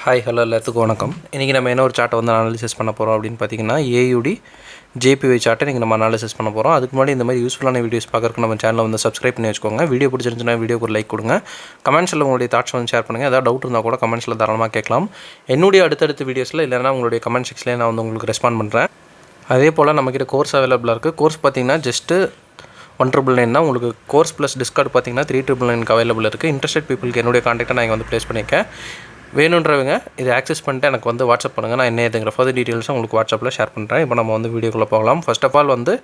Hi hello எல்லாத்துக்கும் வணக்கம். இன்றைக்கி நம்ம என்ன ஒரு சார்ட்டை வந்து அனாலிசிஸ் பண்ண போகிறோம் அப்படின்னு பார்த்தீங்கன்னா ஏயுடி ஜேபிஒய் சார்ட்டை இன்றைக்கி நம்ம அனாலிசிஸ் பண்ண போகிறோம். அதுக்கு முன்னாடி இந்த மாதிரி யூஸ்ஃபுல்லான வீடியோஸ் பார்க்குறதுக்கு நம்ம சேனலை வந்து சப்ஸ்கிரைப் பண்ணி வச்சுக்கோங்க. வீடியோ பிடிச்சிருந்துச்சுன்னா வீடியோக்கு ஒரு லைக் கொடுங்க. கமெண்ட்ஸில் உங்களுடைய தாட்ஸ் வந்து ஷேர் பண்ணுங்கள். ஏதாவது டவுட் இருந்தால் கூட கமெண்ட்ஸில் தாராளமாக கேட்கலாம். என்னுடைய அடுத்தடுத்த வீடியோஸில் இல்லைனா உங்களுடைய கமெண்ட் செக்ஷனில் நான் வந்து உங்களுக்கு ரெஸ்பாண்ட் பண்ணுறேன். அதே போல் நம்மக்கிட்ட கோர்ஸ் அவைலபிளாக இருக்குது. கோர்ஸ் பார்த்திங்கன்னா ஜஸ்ட்டு 1,999 தான். உங்களுக்கு கோர்ஸ் ப்ளஸ் டிஸ்கவுண்ட் பார்த்திங்கன்னா 3,999 அவைலபிள் இருக்குது. இன்ட்ரெஸ்டட் பீப்புளுக்கு என்னுடைய கான்டாக்டை நான் இங்கே வந்து ப்ளேஸ் பண்ணியிருக்கேன். வேணுன்றவங்க இதை ஆக்சஸ் பண்ணிட்டு எனக்கு வந்து வாட்ஸ்அப் பண்ணுங்கள். நான் என்ன ஏதுங்கிற ஃபர்தர் டீட்டெயில்ஸும் உங்களுக்கு வாட்ஸ்அப்பில் ஷேர் பண்ணுறேன். இப்போ நம்ம வந்து வீடியோக்குள்ளே போகலாம். ஃபர்ஸ்ட் ஆஃப் ஆல் வந்து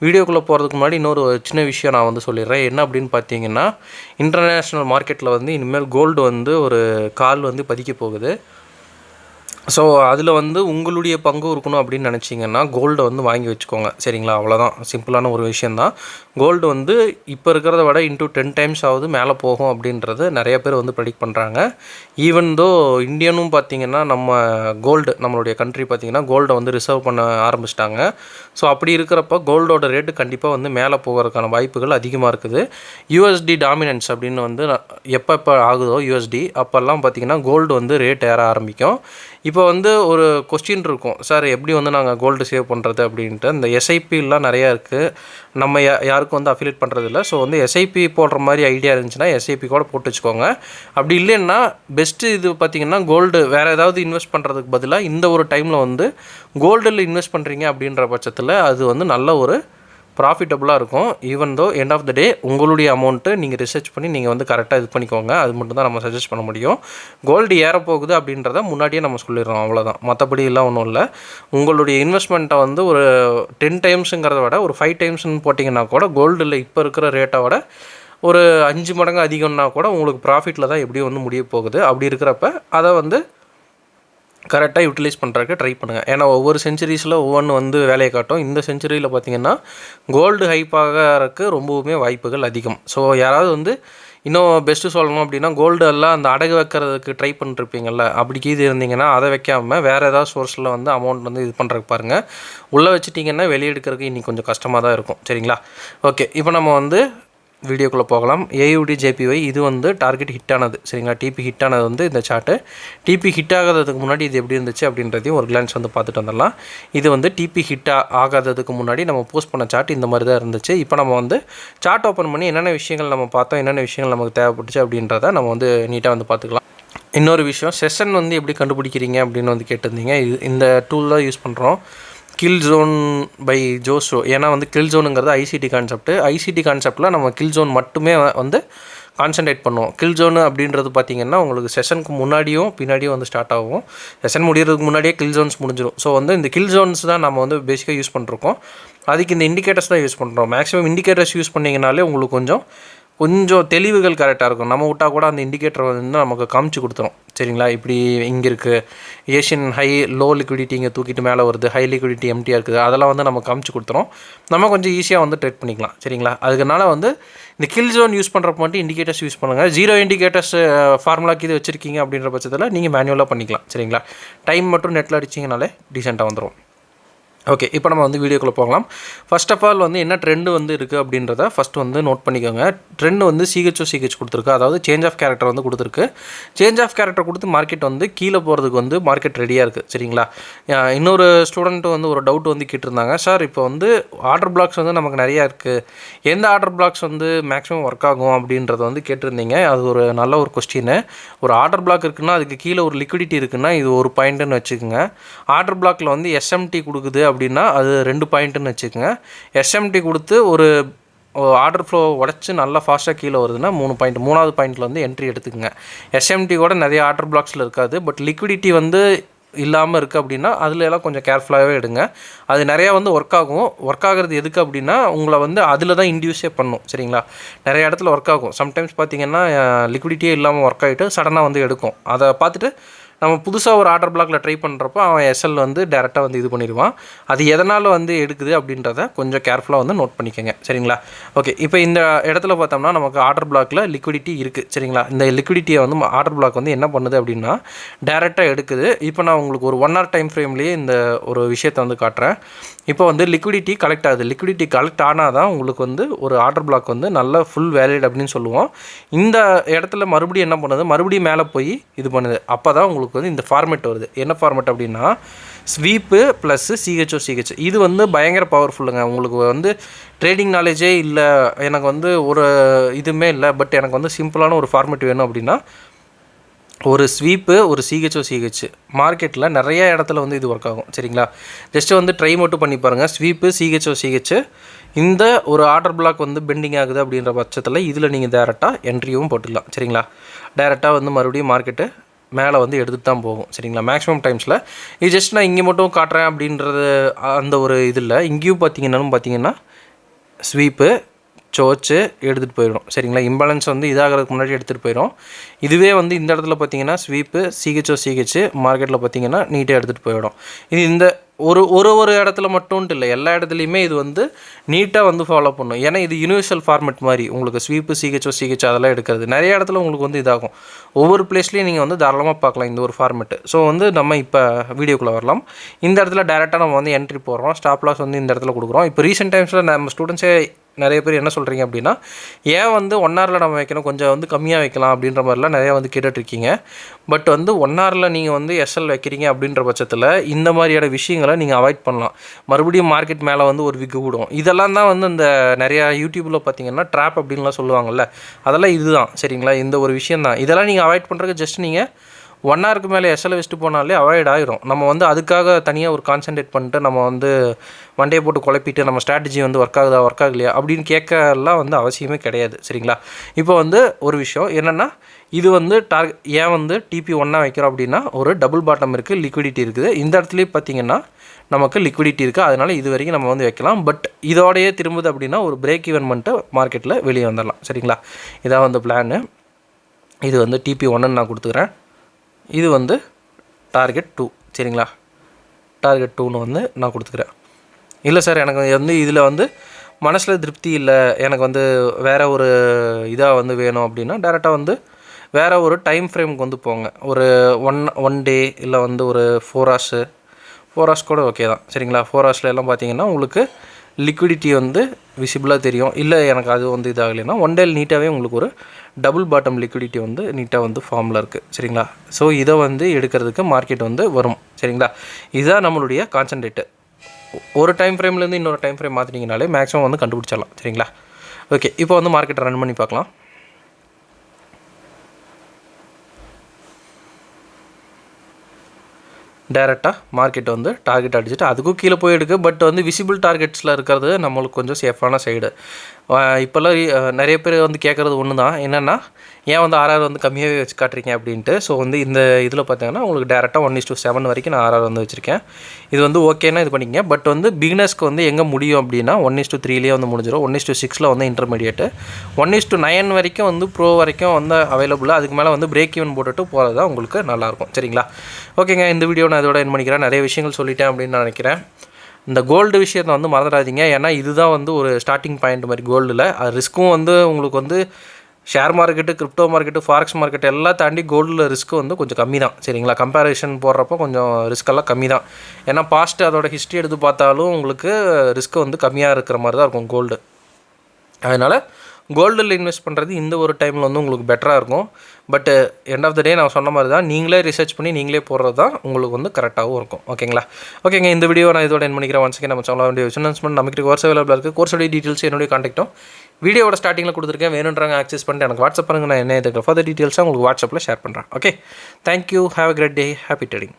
வீடியோக்குள்ளே போகிறதுக்கு முன்னாடி இன்னொரு சின்ன விஷயம் நான் வந்து சொல்லிடுறேன். என்ன அப்படின்னு பார்த்தீங்கன்னா, இன்டர்நேஷ்னல் மார்க்கெட்டில் வந்து இனிமேல் கோல்டு வந்து ஒரு கால் வந்து பதிக்க போகுது. ஸோ அதில் வந்து உங்களுடைய பங்கு இருக்கணும் அப்படின்னு நினச்சிங்கன்னா கோல்டை வந்து வாங்கி வச்சுக்கோங்க. சரிங்களா? அவ்வளோதான், சிம்பிளான ஒரு விஷயந்தான். கோல்டு வந்து இப்போ இருக்கிறத விட இன்டூ 10 டைம்ஸ் ஆகுது மேலே போகும் அப்படின்றது நிறைய பேர் வந்து ப்ரெடிக்ட் பண்ணுறாங்க. ஈவன் தோ இந்தியனும் பார்த்திங்கன்னா நம்மளுடைய கண்ட்ரி பார்த்திங்கன்னா கோல்டை வந்து ரிசர்வ் பண்ண ஆரம்பிச்சிட்டாங்க. ஸோ அப்படி இருக்கிறப்ப கோல்டோட ரேட்டு கண்டிப்பாக வந்து மேலே போகிறதுக்கான வாய்ப்புகள் அதிகமாக இருக்குது. யூஎஸ்டி டாமினன்ஸ் அப்படின்னு வந்து எப்போ ஆகுதோ யூஎஸ்டி அப்போல்லாம் பார்த்திங்கன்னா கோல்டு வந்து ரேட் ஏற ஆரம்பிக்கும். இப்போ வந்து ஒரு கொஸ்டின் இருக்கும், சார் எப்படி வந்து நாங்கள் கோல்டு சேவ் பண்ணுறது அப்படின்ட்டு. இந்த எஸ்ஐபிலாம் நிறையா இருக்குது. நம்ம யாருக்கும் வந்து அஃபிலியேட் பண்ணுறது இல்லை. ஸோ வந்து எஸ்ஐபி போடுற மாதிரி ஐடியா இருந்துச்சுன்னா எஸ்ஐபி கூட போட்டு வச்சுக்கோங்க. அப்படி இல்லைன்னா பெஸ்ட்டு இது பார்த்திங்கன்னா கோல்டு வேறு ஏதாவது இன்வெஸ்ட் பண்ணுறதுக்கு பதிலாக இந்த ஒரு டைமில் வந்து கோல்டில் இன்வெஸ்ட் பண்ணுறீங்க அப்படின்ற பட்சத்தில் அது வந்து நல்ல ஒரு ப்ராஃபிட்டபுளாக இருக்கும். Even though end of the டே உங்களுடைய அமௌண்ட்டு நீங்கள் ரிசர்ச் பண்ணி நீங்கள் வந்து கரெக்டாக இது பண்ணிக்கோங்க. அது மட்டும் தான் நம்ம சஜஸ்ட் பண்ண முடியும். கோல்டு ஏறப்போகுது அப்படின்றத முன்னாடியே நம்ம சொல்லிடுறோம், அவ்வளோதான். மற்றபடி எல்லாம் ஒன்றும் இல்லை. உங்களுடைய இன்வெஸ்ட்மெண்ட்டை வந்து ஒரு 10 டைம்ஸுங்கிறத விட ஒரு 5 டைம்ஸ்னு போட்டிங்கன்னா கூட கோல்டில் இப்போ இருக்கிற ரேட்டை விட ஒரு 5 மடங்கு அதிகம்னா கூட உங்களுக்கு ப்ராஃபிட்டில் தான் எப்படியும் வந்து முடிய போகுது. அப்படி இருக்கிறப்ப அதை வந்து கரெக்டாக யூட்டிலைஸ் பண்ணுறதுக்கு ட்ரை பண்ணுங்கள். ஏன்னா ஒவ்வொரு செஞ்சுரிஸில் ஒவ்வொன்று வந்து வேலையை காட்டும். இந்த செஞ்சுரியில் பார்த்திங்கன்னா கோல்டு ஹைப் ஆகிறதுக்கு ரொம்பவுமே வாய்ப்புகள் அதிகம். ஸோ யாராவது வந்து இன்னும் பெஸ்ட்டு சொல்லணும் அப்படின்னா கோல்டு எல்லாம் அந்த அடகு வைக்கிறதுக்கு ட்ரை பண்ணிருப்பீங்கள்ல, அப்படிக்கு இது இருந்தீங்கன்னா அதை வைக்காமல் வேறு ஏதாவது சோர்ஸில் வந்து அமௌண்ட் வந்து இது பண்ணுறதுக்கு பாருங்கள். உள்ளே வச்சுட்டிங்கன்னா வெளியே எடுக்கிறதுக்கு இன்றைக்கி கொஞ்சம் கஷ்டமாக தான் இருக்கும். சரிங்களா? ஓகே, இப்போ நம்ம வந்து வீடியோக்குள்ளே போகலாம். ஏயுடி ஜேபிஒய் இது வந்து டார்கெட் ஹிட் ஆனது. சரிங்களா? டிபி ஹிட் ஆனது வந்து இந்த சார்ட்டு. டிபி ஹிட் ஆகாததுக்கு முன்னாடி இது எப்படி இருந்துச்சு அப்படின்றதையும் ஒரு கிளான்ஸ் வந்து பார்த்துட்டு வந்துடலாம். இது வந்து டிபி ஹிட் ஆகாததுக்கு முன்னாடி நம்ம போஸ்ட் பண்ண சார்ட் இந்த மாதிரி தான் இருந்துச்சு. இப்போ நம்ம வந்து சார்ட் ஓப்பன் பண்ணி என்னென்ன விஷயங்கள் நம்ம பார்த்தோம், என்னென்ன விஷயங்கள் நமக்கு தேவைப்பட்டுச்சு அப்படின்றத நம்ம வந்து நீட்டாக வந்து பார்த்துக்கலாம். இன்னொரு விஷயம், செஷன் வந்து எப்படி கண்டுபிடிக்கிறீங்க அப்படின்னு வந்து கேட்டிருந்தீங்க. இந்த டூல் தான் யூஸ் பண்ணுறோம், கில் ஜோன் பை ஜோஷோ. ஏன்னா வந்து கில் ஜோனுங்கிறது ஐசிடி கான்செப்ட். ஐசிடி கான்செப்டில் நம்ம கில் ஜோன் மட்டுமே வந்து கான்சன்ட்ரேட் பண்ணுவோம். கில் ஜோனு அப்படின்றது பார்த்திங்கன்னா உங்களுக்கு செஷனுக்கு முன்னாடியும் பின்னாடியும் வந்து ஸ்டார்ட் ஆகும். செஷன் முடிகிறதுக்கு முன்னாடியே கில் ஜோன்ஸ் முடிஞ்சிடும். ஸோ வந்து இந்த கில் ஜோன்ஸ் தான் நம்ம வந்து பேசிக்காக யூஸ் பண்ணிருக்கோம். அதுக்கு இந்த இண்டிகேட்டர்ஸ் தான் யூஸ் பண்ணுறோம். மேக்ஸிமம் இண்டிகேட்டர்ஸ் யூஸ் பண்ணிங்கனாலே உங்களுக்கு கொஞ்சம் தெளிவுகள் கரெக்டாக இருக்கும். நம்ம விட்டால் கூட அந்த இண்டிகேட்டர் வந்து நமக்கு காமிச்சு கொடுத்துரும். சரிங்களா? இப்படி இங்கே இருக்குது ஏஷியன் லோ லிக்விடிட்டி இங்கே தூக்கிட்டு மேலே வருது, ஹை லிக்விடிட்டி எம்டியாக இருக்குது, அதெல்லாம் வந்து நம்ம காமிச்சு கொடுத்துரும். நம்ம கொஞ்சம் ஈஸியாக வந்து ட்ரேட் பண்ணிக்கலாம். சரிங்களா? அதுக்குனால வந்து இந்த கில் ஜோன் யூஸ் பண்ணுறப்ப மட்டும் இண்டிகேட்டர்ஸ் யூஸ் பண்ணுங்கள். 0 இண்டிகேட்டர்ஸ் ஃபார்முலாக்கு இது வச்சுருக்கீங்க அப்படின்ற பட்சத்தில் நீங்கள் மேனுவலாக பண்ணிக்கலாம். சரிங்களா? டைம் மட்டும் நெட்டில் அடிச்சிங்கனாலே டீசெண்டாக வந்துடும். ஓகே, இப்போ நம்ம வந்து வீடியோக்குள்ளே போகலாம். ஃபர்ஸ்ட் ஆஃப் ஆல் வந்து என்ன ட்ரெண்டு வந்து இருக்குது அப்படின்றத ஃபஸ்ட்டு வந்து நோட் பண்ணிக்கோங்க. ட்ரெண்டு வந்து சிஹெச் கொடுத்துருக்கு, அதாவது சேஞ்ச் ஆஃப் கேரக்டர் வந்து கொடுத்துருக்கு. சேஞ்ச் ஆஃப் கேரக்டர் கொடுத்து மார்க்கெட் வந்து கீழே போகிறதுக்கு வந்து மார்க்கெட் ரெடியாக இருக்குது. சரிங்களா? இன்னொரு ஸ்டூடெண்ட் வந்து ஒரு டவுட் வந்து கேட்டிருந்தாங்க, சார் இப்போ வந்து ஆர்டர் பிளாக்ஸ் வந்து நமக்கு நிறையா இருக்குது, எந்த ஆர்டர் பிளாக்ஸ் வந்து மேக்ஸிமம் ஒர்க் ஆகும் அப்படின்றத வந்து கேட்டிருந்தீங்க. அது ஒரு நல்ல ஒரு கொஸ்டின். ஒரு ஆர்டர் பிளாக் இருக்குன்னா அதுக்கு கீழே ஒரு லிக்விடிட்டி இருக்குன்னா இது ஒரு பாயிண்ட்டுன்னு வச்சுக்கோங்க. ஆர்டர் பிளாக்கில் வந்து எஸ்எம்டி கொடுக்குது அப்படின்னா அது 2 பாயிண்ட்டுன்னு வச்சுக்கோங்க. எஸ்எம்டி கொடுத்து ஒரு ஆர்டர் ஃப்ளோ உடச்சி நல்லா ஃபாஸ்ட்டாக கீழே வருதுன்னா 3 பாயிண்ட், 3வது பாயிண்ட்டில் வந்து என்ட்ரி எடுத்துக்கோங்க. எஸ்எம்டி கூட நிறைய ஆர்டர் பிளாக்ஸில் இருக்காது, பட் லிக்விடிட்டி வந்து இல்லாமல் இருக்குது அப்படின்னா அதில் எல்லாம் கொஞ்சம் கேர்ஃபுல்லாகவே எடுங்க. அது நிறையா வந்து ஒர்க் ஆகும். ஒர்க் ஆகிறது எதுக்கு அப்படின்னா உங்களை வந்து அதில் தான் இன்டியூஸே பண்ணும். சரிங்களா? நிறைய இடத்துல ஒர்க் ஆகும். சம்டைம்ஸ் பார்த்திங்கன்னா லிக்விடிட்டியே இல்லாமல் ஒர்க் ஆகிட்டு சடனாக வந்து எடுக்கும். அதை பார்த்துட்டு நம்ம புதுசாக ஒரு ஆர்டர் பிளாக்ல ட்ரை பண்ணுறப்போ அவன் எஸ்எல் வந்து டேரெக்டாக வந்து இது பண்ணிடுவான். அது எதனால் வந்து எடுக்குது அப்படின்றத கொஞ்சம் கேர்ஃபுல்லாக வந்து நோட் பண்ணிக்கோங்க. சரிங்களா? ஓகே, இப்போ இந்த இடத்துல பார்த்தோம்னா நமக்கு ஆர்டர் பிளாக்ல லிக்விடிட்டி இருக்குது. சரிங்களா? இந்த லிக்விடிட்டியை வந்து ஆர்டர் பிளாக் வந்து என்ன பண்ணுது அப்படின்னா டேரெக்டாக எடுக்குது. இப்போ நான் உங்களுக்கு ஒரு 1 hour டைம் ஃப்ரேம்லேயே இந்த ஒரு விஷயத்தை வந்து காட்டுறேன். இப்போ வந்து லிக்விடிட்டி கலெக்ட் ஆகுது. லிக்விடிட்டி கலெக்ட் ஆனால் தான் உங்களுக்கு வந்து ஒரு ஆர்டர் பிளாக் வந்து நல்ல ஃபுல் வேலிட் அப்படின்னு சொல்லுவோம். இந்த இடத்துல மறுபடியும் என்ன பண்ணுது, மறுபடியும் மேலே போய் இது பண்ணுது. அப்போ தான் உங்களுக்கு உங்களுக்கு வந்து இந்த ஃபார்மேட் வருது. என்ன ஃபார்மேட் அப்படின்னா ஸ்வீப்பு ப்ளஸ் சிஹெச். இது வந்து பயங்கர பவர்ஃபுல்லுங்க. உங்களுக்கு வந்து ட்ரேடிங் நாலேஜே இல்லை, எனக்கு வந்து ஒரு இதுவுமே இல்லை, பட் எனக்கு வந்து சிம்பிளான ஒரு ஃபார்மேட் வேணும் அப்படின்னா ஒரு ஸ்வீப்பு ஒரு சிஹெச் மார்க்கெட்டில் நிறைய இடத்துல வந்து இது ஒர்க் ஆகும். சரிங்களா, ஜஸ்ட்டு வந்து ட்ரை மட்டும் பண்ணி பாருங்கள். ஸ்வீப்பு சிஹெச் இந்த ஒரு ஆர்டர் பிளாக் வந்து பெண்டிங் ஆகுது அப்படின்ற பட்சத்தில் இதில் நீங்கள் டேரெக்டாக என்ட்ரியும் போட்டுடலாம். சரிங்களா, டேரெக்டாக வந்து மறுபடியும் மார்க்கெட்டு மேலே வந்து எடுத்துகிட்டு தான் போகும். சரிங்களா, மேக்ஸிமம் டைம்ஸில் இது ஜஸ்ட் நான் இங்கே மட்டும் காட்டுறேன் அப்படின்றது அந்த ஒரு இதில் இங்கேயும் பார்த்தீங்கன்னா ஸ்வீப்பு சோச்சு எடுத்துகிட்டு போயிடும். சரிங்களா, இம்பேலன்ஸ் வந்து இதாகிறதுக்கு முன்னாடி எடுத்துகிட்டு போயிடும். இதுவே வந்து இந்த இடத்துல பார்த்தீங்கன்னா ஸ்வீப்பு சிஹெச் மார்க்கெட்டில் பார்த்தீங்கன்னா நீட்டாக எடுத்துகிட்டு போயிடும். இது இந்த ஒரு இடத்துல மட்டும்ட்டு இல்லை, எல்லா இடத்துலையுமே இது வந்து நீட்டாக வந்து ஃபாலோ பண்ணும். ஏன்னா இது யூனிவர்சல் ஃபார்மேட் மாதிரி உங்களுக்கு ஸ்வீப்பு சிஹெச் அதெல்லாம் எடுக்கிறது நிறைய இடத்துல உங்களுக்கு வந்து இதாகும். ஒவ்வொரு பிளேஸ்லேயும் நீங்கள் வந்து தாராளமாக பார்க்கலாம் இந்த ஒரு ஃபார்மேட்டு. ஸோ வந்து நம்ம இப்போ வீடியோக்குள்ளே வரலாம். இந்த இடத்துல டேரெக்டாக நம்ம வந்து என்ட்ரி போடுறோம். ஸ்டாப் லாஸ் வந்து இந்த இடத்துல கொடுக்குறோம். இப்போ ரீசெண்ட் டைம்ஸில் நம்ம ஸ்டூடெண்ட்ஸே நிறைய பேர் என்ன சொல்கிறீங்க அப்படின்னா, ஏன் வந்து 1 ஹவரில் நம்ம வைக்கணும், கொஞ்சம் வந்து கம்மியாக வைக்கலாம் அப்படின்ற மாதிரிலாம் நிறையா வந்து கேட்டுட்ருக்கீங்க. பட் வந்து 1 ஹவரில் நீங்கள் வந்து எஸ்எல் வைக்கிறீங்க அப்படின்ற பட்சத்தில் இந்த மாதிரியான விஷயங்களை நீங்கள் அவாய்ட் பண்ணலாம். மறுபடியும் மார்க்கெட் மேலே வந்து ஒரு விக்கு விடும். இதெல்லாம் தான் வந்து இந்த நிறையா யூடியூப்பில் பார்த்தீங்கன்னா ட்ராப் அப்படின்லாம் சொல்லுவாங்கள்ல, அதெல்லாம் இதுதான். சரிங்களா, இந்த ஒரு விஷயம் தான். இதெல்லாம் நீங்கள் அவாய்ட் பண்ணுறதுக்கு ஜஸ்ட் நீங்கள் 1 ஹவருக்கு மேலே எஸ்எல் வச்சுட்டு போனாலே அவாய்ட் ஆகிரும். நம்ம வந்து அதுக்காக தனியாக ஒரு கான்சன்ட்ரேட் பண்ணிட்டு நம்ம வந்து மண்டையை போட்டு குழப்பிட்டு நம்ம ஸ்ட்ராட்டஜி வந்து ஒர்க் ஆகலையா அப்படின்னு கேட்கலாம் வந்து அவசியமே கிடையாது. சரிங்களா, இப்போ வந்து ஒரு விஷயம் என்னென்னா, இது வந்து ஏன் வந்து டிபி 1 வைக்கிறோம் அப்படின்னா ஒரு டபுள் பாட்டம் இருக்குது, லிக்விடிட்டி இருக்குது. இந்த இடத்துலேயே பார்த்திங்கன்னா நமக்கு லிக்விடிட்டி இருக்குது, அதனால் இது வரைக்கும் நம்ம வந்து வைக்கலாம். பட் இதோடையே திரும்புது அப்படின்னா ஒரு பிரேக் ஈவன் பண்ணிட்டு மார்க்கெட்டில் வெளியே வந்துடலாம். சரிங்களா, இதான் வந்து பிளானு. இது வந்து டிபி 1 நான் கொடுத்துக்கிறேன். இது வந்து டார்கெட் 2. சரிங்களா, டார்கெட் 2ன்னு வந்து நான் கொடுத்துக்கிறேன். இல்லை சார், எனக்கு வந்து இதில் வந்து மனசில் திருப்தி இல்லை, எனக்கு வந்து வேறு ஒரு இதாக வந்து வேணும் அப்படின்னா டேரெக்டாக வந்து வேறு ஒரு டைம் ஃப்ரேமுக்கு வந்து போங்க. ஒரு ஒன் டே இல்லை வந்து ஒரு 4 ஹவர்ஸ் கூட ஓகே தான். சரிங்களா, 4 ஹவர்ஸில் எல்லாம் பார்த்தீங்கன்னா உங்களுக்கு லிக்விடிட்டி வந்து விசிபிளாக தெரியும். இல்லை எனக்கு அது வந்து இதாகலைன்னா 1 டேயில் நீட்டாகவே உங்களுக்கு ஒரு டபுள் பாட்டம் லிக்விடிட்டி வந்து நீட்டாக வந்து ஃபார்மில் இருக்குது. சரிங்களா, ஸோ இதை வந்து எடுக்கிறதுக்கு மார்க்கெட் வந்து வரும். சரிங்களா, இதுதான் நம்மளுடைய கான்சன்ட்ரேட்டு. ஒரு டைம் ஃப்ரேம்லேருந்து இன்னொரு டைம் ஃப்ரேம் மாற்றினீங்கனாலே மேக்ஸிமம் வந்து கண்டுபிடிச்சிடலாம். சரிங்களா, ஓகே. இப்போ வந்து மார்க்கெட்டை ரன் பண்ணி பார்க்கலாம். டேரெக்டாக மார்க்கெட் வந்து டார்கெட் அடிச்சுட்டு அதுக்கும் கீழே போய் எடுக்கு. பட் வந்து விசிபிள் டார்கெட்ஸில் இருக்கிறது நம்மளுக்கு கொஞ்சம் சேஃபான சைடு. இப்போல்லாம் நிறைய பேர் வந்து கேட்குறது ஒன்று தான், என்னென்னா ஏன் வந்து ஆர்ஆர் வந்து கம்மியாகவே வச்சு காட்டுறீங்க அப்படின்ட்டு. ஸோ வந்து இந்த இதில் பார்த்தீங்கன்னா உங்களுக்கு டேரெக்டாக 1:7 வரைக்கும் நான் ஆர்ஆர் வந்து வச்சுருக்கேன். இது வந்து ஓகேன்னா இது பண்ணிக்கங்க. பட் வந்து பிகினர்ஸ்க்கு வந்து எங்கே முடியும் அப்படின்னா 1:3 வந்து முடிஞ்சிடும். 1:6 வந்து இன்டர்மீடியேட்டு, 1:9 வரைக்கும் வந்து ப்ரோ வரைக்கும் வந்து அவைலபிளாக. அதுக்கு மேலே வந்து பிரேக் ஈவன் போட்டுட்டு போகிறது தான் உங்களுக்கு நல்லாயிருக்கும். சரிங்களா, ஓகேங்க. இந்த வீடியோ நான் இதோட என் பண்ணிக்கிறேன். நிறைய விஷயங்கள் சொல்லிட்டேன் அப்படின்னு நான் நினைக்கிறேன். இந்த கோல்டு விஷயத்தை வந்து மறந்துடாதீங்க. ஏன்னா இதுதான் வந்து ஒரு ஸ்டார்டிங் பாயிண்ட் மாதிரி கோல்டில். அது ரிஸ்க்கும் வந்து உங்களுக்கு வந்து share market, crypto market, forex market எல்லாம் தாண்டி கோல்டில் ரிஸ்க்கு வந்து கொஞ்சம் கம்மி தான். சரிங்களா, கம்பேரிஷன் போடுறப்போ கொஞ்சம் ரிஸ்க்கெல்லாம் கம்மி தான். ஏன்னா பாஸ்ட்டு அதோட ஹிஸ்ட்ரி எடுத்து பார்த்தாலும் உங்களுக்கு ரிஸ்க்கு வந்து கம்மியாக இருக்கிற மாதிரி தான் இருக்கும் கோல்டு. அதனால் கோல்டில் இன்வெஸ்ட் பண்ணுறது இந்த ஒரு டைமில் வந்து உங்களுக்கு பெட்டராக இருக்கும். பட் எண்ட் ஆஃப் த டே நான் சொன்ன மாதிரி தான், நீங்களே ரிசர்ச் பண்ணி நீங்களே போடுறது தான் உங்களுக்கு வந்து கரெக்டாகவும் இருக்கும். ஓகேங்களா, ஓகேங்க. இந்த வீடியோ நான் இதோட என் பண்ணிக்கிறேன். ஒன்ஸ் நம்ம சொல்ல வேண்டிய அனௌன்ஸ்மெண்ட், நமக்கு கோர்ஸ் அவைலபிளாக இருக்குது. கோர்ஸோடைய டீட்டெயில்ஸ் என்னுடைய காண்டாக்டும் வீடியோட ஸ்டார்டிங்கில் கொடுத்துருக்கேன். வேணுன்றாங்க ஆக்சஸ் பண்ணிட்டு எனக்கு வாட்ஸ்அப் பண்ணுங்கள். நான் என்ன இதுக்கு ஃபர்தர் டீட்டெயில்ஸாக உங்களுக்கு வாட்ஸ்அப்பில் ஷேர் பண்ணுறேன். Okay, thank you. Have a great day. Happy trading.